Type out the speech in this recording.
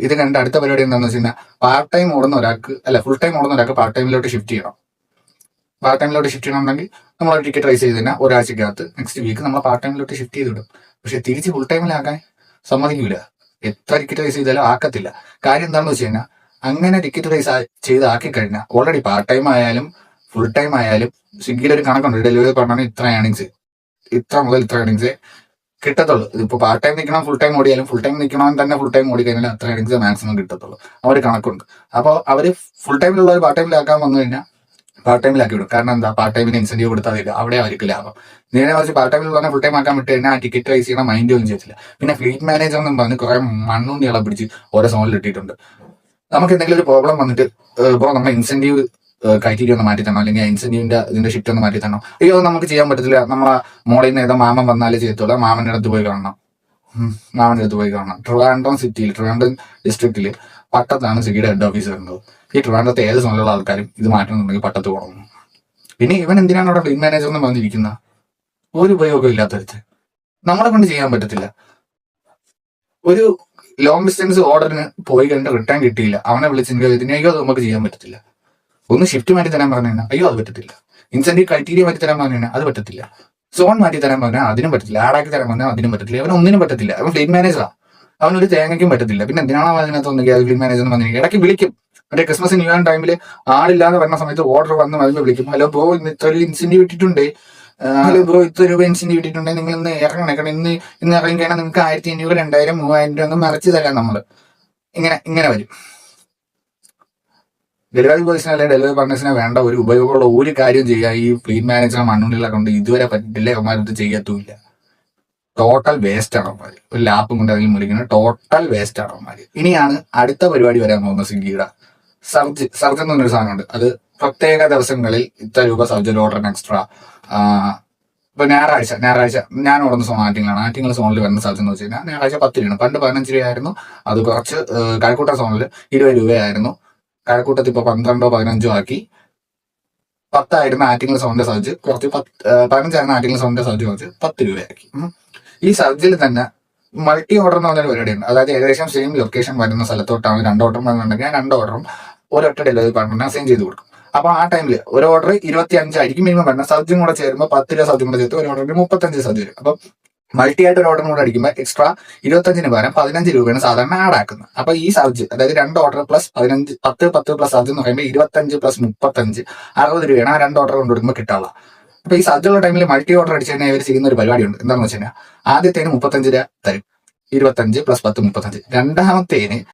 ഇത് കണ്ട അടുത്ത പരിപാടി എന്താണെന്ന് വെച്ച് കഴിഞ്ഞാൽ പാർട്ട് ടൈം ഓടുന്ന ഒരാൾക്ക് ഫുൾ ടൈം ഓടുന്ന ഒരാൾക്ക് പാർട്ട് ടൈമിലോട്ട് ഷിഫ്റ്റ് ചെയ്യണം. പാർട്ട് ടൈമിലോട്ട് ഷിഫ്റ്റ് ചെയ്യണമെങ്കിൽ നമ്മൾ ടിക്കറ്റ് റൈസ് ചെയ്ത് കഴിഞ്ഞാൽ ഒരാഴ്ചക്കകത്ത് നെക്സ്റ്റ് വീക്ക് നമ്മൾ പാർട്ട് ടൈമിലോട്ട് ഷിഫ്റ്റ് ചെയ്ത് വിടും. പക്ഷെ തിരിച്ച് ഫുൾ ടൈമിലാക്കാൻ സമ്മതിക്കൂല. എത്ര ടിക്കറ്റ് റൈസ് ചെയ്താലും ആക്കത്തില്ല. കാര്യം എന്താണെന്ന് വെച്ച് കഴിഞ്ഞാൽ അങ്ങനെ ടിക്കറ്റ് റൈസ് ചെയ്ത് ആക്കി കഴിഞ്ഞാൽ ഓൾറെഡി പാർട്ട് ടൈം ആയാലും ഫുൾ ടൈം ആയാലും സ്വിഗ്ഗിയിൽ ഒരു കണക്കുണ്ട്. ഡെലിവറി പറഞ്ഞാൽ ഇത്ര ഏണിങ്സ്, ഇത്ര മുതൽ ഇത്ര ഏണിങ്സ് കിട്ടത്തുള്ളൂ. ഇതിപ്പോൾ പാർട്ട് ടൈം നിൽക്കണം ഫുൾ ടൈം ഓടിയാലും ഫുൾ ടൈം നിൽക്കണമെന്ന് തന്നെ ഫുൾ ടൈം ഓടി കഴിഞ്ഞാൽ അത്ര ഏണിങ്സ് മാക്സിമം കിട്ടത്തുള്ളൂ. അവർ കണക്കുണ്ട്. അപ്പോൾ അവർ ഫുൾ ടൈമിലുള്ള ഒരു പാർട്ട് ടൈമിലാക്കാൻ വന്നു കഴിഞ്ഞാൽ പാർട്ട് ടൈമിലാക്കി വിടും. കാരണം എന്താ, പാർട്ട് ടൈമിന് ഇൻസെന്റീവ് കൊടുത്താൽ തരില്ല, അവിടെ അവർക്ക് ലാഭം. നേരെ മറിച്ച് പാർട്ട് ടൈമിൽ ഫുൾ ടൈം ആക്കാൻ വിട്ട് കഴിഞ്ഞാൽ ആ ടിക്കറ്റ് റൈസ് ചെയ്യണം മൈൻഡ് ഒന്നും ചെയ്യത്തില്ല. പിന്നെ ഫ്ലീറ്റ് മാനേജർ എന്നും പറഞ്ഞ് കുറെ മണ്ണുണ്ണികളെ പിടിച്ച് ഓരോ സോണിൽ ഇട്ടിട്ടുണ്ട്. നമുക്ക് എന്തെങ്കിലും ഒരു പ്രോബ്ലം വന്നിട്ട് ഇപ്പോൾ നമ്മുടെ ഇൻസെന്റീവ് ക്രൈറ്റീരിയ ഒന്ന് മാറ്റി തരണം, അല്ലെങ്കിൽ ഇൻസെന്റീവിന്റെ ഇതിന്റെ ഷിഫ്റ്റ് ഒന്ന് മാറ്റി തരണം. അയ്യോ നമുക്ക് ചെയ്യാൻ പറ്റത്തില്ല, നമ്മളെ മോളിൽ നിന്ന് ഏതോ മാമൻ വന്നാലേ ചെയ്യത്തുള്ളൂ, മാമന്റെ അടുത്ത് പോയി കാണണം. ട്രിവാൻഡ്രം സിറ്റിയിൽ, ട്രിവാൻഡ്രം ഡിസ്ട്രിക്റ്റിൽ പട്ടത്താണ് സ്വിഗ്ഗിയുടെ ഹെഡ് ഓഫീസ് വരുന്നത്. ഈ ട്രിവാൻഡ്രത്തെ ഏത് സോണിലുള്ള ആൾക്കാരും ഇത് മാറ്റണമെന്നുണ്ടെങ്കിൽ പട്ടത്ത് പോകണം. പിന്നെ ഇവൻ എന്തിനാണ് അവിടെ ഫ്ലീറ്റ് മാനേജർ എന്ന് പറഞ്ഞിരിക്കുന്ന ഒരു ഉപയോഗം ഇല്ലാത്തവരുത്ത് നമ്മളെ കൊണ്ട് ചെയ്യാൻ പറ്റത്തില്ല. ഒരു ലോങ് ഡിസ്റ്റൻസ് ഓർഡറിന് പോയി കണ്ട് റിട്ടേൺ കിട്ടിയില്ല, അവനെ വിളിച്ചെങ്കിൽ അയ്യോ അത് നമുക്ക് ചെയ്യാൻ പറ്റത്തില്ല. ഒന്ന് ഷിഫ്റ്റ് മാറ്റി തരാൻ പറഞ്ഞു കഴിഞ്ഞാൽ അയ്യോ അത് പറ്റത്തില്ല. ഇൻസെന്റീവ് ക്രൈറ്റീരിയ മാറ്റി തരാൻ പറഞ്ഞു കഴിഞ്ഞാൽ അത് പറ്റത്തില്ല. സോൺ മാറ്റി തരാൻ പറഞ്ഞാൽ അതിനും പറ്റത്തില്ല. ആഡാക്കി തരാൻ പറഞ്ഞാൽ അതിനും പറ്റത്തില്ല. അവൻ ഒന്നിനും പറ്റത്തില്ല. അവൻ ഫ്ലീറ്റ് മാനേജറാണ്, അവനൊരു തേങ്ങയ്ക്കും പറ്റത്തില്ല. പിന്നെ എന്തിനാണോ അതിനകത്ത് ഒന്നെങ്കിൽ അത് ഫ്ലീറ്റ് മാനേജർ എന്ന് പറഞ്ഞിരിക്കും. ഇടയ്ക്ക് വിളിക്കും, മറ്റേ ക്രിസ്മസ് ന്യൂ ഇയർ ടൈമിൽ ആളില്ലാതെ വരുന്ന സമയത്ത് ഓർഡർ വന്ന് വരുമ്പോൾ വിളിക്കും, ഹലോ ബ്രോ ഇന്ന് ഇത്ര ഇൻസെന്റീവ് ഇട്ടിട്ടുണ്ട്, ഹലോ ബ്രോ ഇത്ര രൂപ ഇൻസെന്റീവ് ഇട്ടിട്ടുണ്ട്, നിങ്ങൾ ഇന്ന് ഇറങ്ങണേ, കാരണം ഇന്ന് ഇറങ്ങി കഴിഞ്ഞാൽ നിങ്ങൾക്ക് 1500, 2000, 3000 രൂപ ഒന്ന് മറിച്ച് തരാം നമ്മൾ. ഇങ്ങനെ വരും. ഡെലിവറി ബോയ്സിനെ അല്ലെങ്കിൽ ഡെലിവറി പാർട്ട്നേഴ്സിനെ വേണ്ട ഒരു ഉപയോഗമുള്ള ഒരു കാര്യം ചെയ്യുക ഈ ഫ്ലീറ്റ് മാനേജറെ മണ്ണുള്ളിലെ കൊണ്ട് ഇതുവരെ പറ്റില്ല. അവന്മാരത് ചെയ്യത്തുമില്ല. ടോട്ടൽ വേസ്റ്റ് ആണ് അവന്മാര്. ഒരു ലാപ്പും കൊണ്ട് അതിൽ വിളിക്കുന്നത് ടോട്ടൽ വേസ്റ്റ് ആണ് അവന്മാര്. ഇനിയാണ് അടുത്ത പരിപാടി വരാൻ പോകുന്നത് സ്വിഗ്ഗിയുടെ സർജ് എന്ന് പറഞ്ഞൊരു സാധനമുണ്ട്. അത് പ്രത്യേക ദിവസങ്ങളിൽ ഇത്ര രൂപ സർജറി ഓർഡറിന് എക്സ്ട്രാ. ഇപ്പൊ ഞായറാഴ്ച ഞാൻ ഓടുന്ന സോൺ ആറ്റിങ്ങൾ സോണിൽ വരുന്ന സർജ് എന്ന് വെച്ച് കഴിഞ്ഞാൽ ഞായറാഴ്ച 10 രൂപയാണ്. പണ്ട് 15 രൂപയായിരുന്നു. അത് കുറച്ച് കഴക്കൂട്ട സോണിൽ 20 രൂപയായിരുന്നു. കഴക്കൂട്ടത്തിൽ ഇപ്പൊ 12 15 ആക്കി. 10 ആയിരുന്ന ആറ്റിങ്ങൾ സോണിന്റെ സർജ് കുറച്ച് 15 ആയിരുന്ന ആറ്റിങ്ങൾ സോണിന്റെ സർജ് കുറച്ച് 10 രൂപയാക്കി. ഈ സർജിൽ തന്നെ മൾട്ടി ഓർഡർ എന്ന് പറഞ്ഞൊരു പരിപാടിയുണ്ട്. അതായത് ഏകദേശം സെയിം ലൊക്കേഷൻ വരുന്ന സ്ഥലത്തോട്ടാണ് 2 ഓർഡർ വരുന്നുണ്ടെങ്കിൽ ആ 2 ഓർഡറും ഒരൊറ്റ ഡെലിവറി പാർട്ട്ണറിനെ അസൈൻ ചെയ്ത് കൊടുക്കും. അപ്പൊ ആ ടൈമിൽ ഒരു ഓർഡർ 25 ആയിരിക്കും മിനിമം വരുന്നത്. സർജും കൂടെ ചേരുമ്പോൾ 10 രൂപ സർജും കൂടെ ചേർത്ത് ഒരു ഓർഡറിന് 35 സർജ് വരും. അപ്പം മൾട്ടി ആയിട്ട് ഒരു ഓർഡർ കൂടെ അടിക്കുമ്പോൾ എക്സ്ട്രാ 25 പകരം 15 രൂപയാണ് സാധാരണ ആഡ് ആക്കുന്നത്. അപ്പൊ ഈ സർജ്, അതായത് 2 ഓർഡർ പ്ലസ് 15, 10 പ്ലസ് സർജ് എന്ന് പറയുമ്പോൾ 25 പ്ലസ് 35 60 രൂപയാണ് ആ 2 ഓർഡർ കൊണ്ടുവരുമ്പോൾ കിട്ടാനുള്ള. അപ്പൊ ഈ സർജുള്ള ടൈമിൽ മൾട്ടി ഓർഡർ അടിച്ചു കഴിഞ്ഞാൽ ഇവർ ചെയ്യുന്ന ഒരു പരിപാടിയുണ്ട്. എന്താണെന്ന് വെച്ച് കഴിഞ്ഞാൽ ആദ്യത്തേന് 35 രൂപ തരും, 25 പ്ലസ് 10 35. രണ്ടാമത്തേന്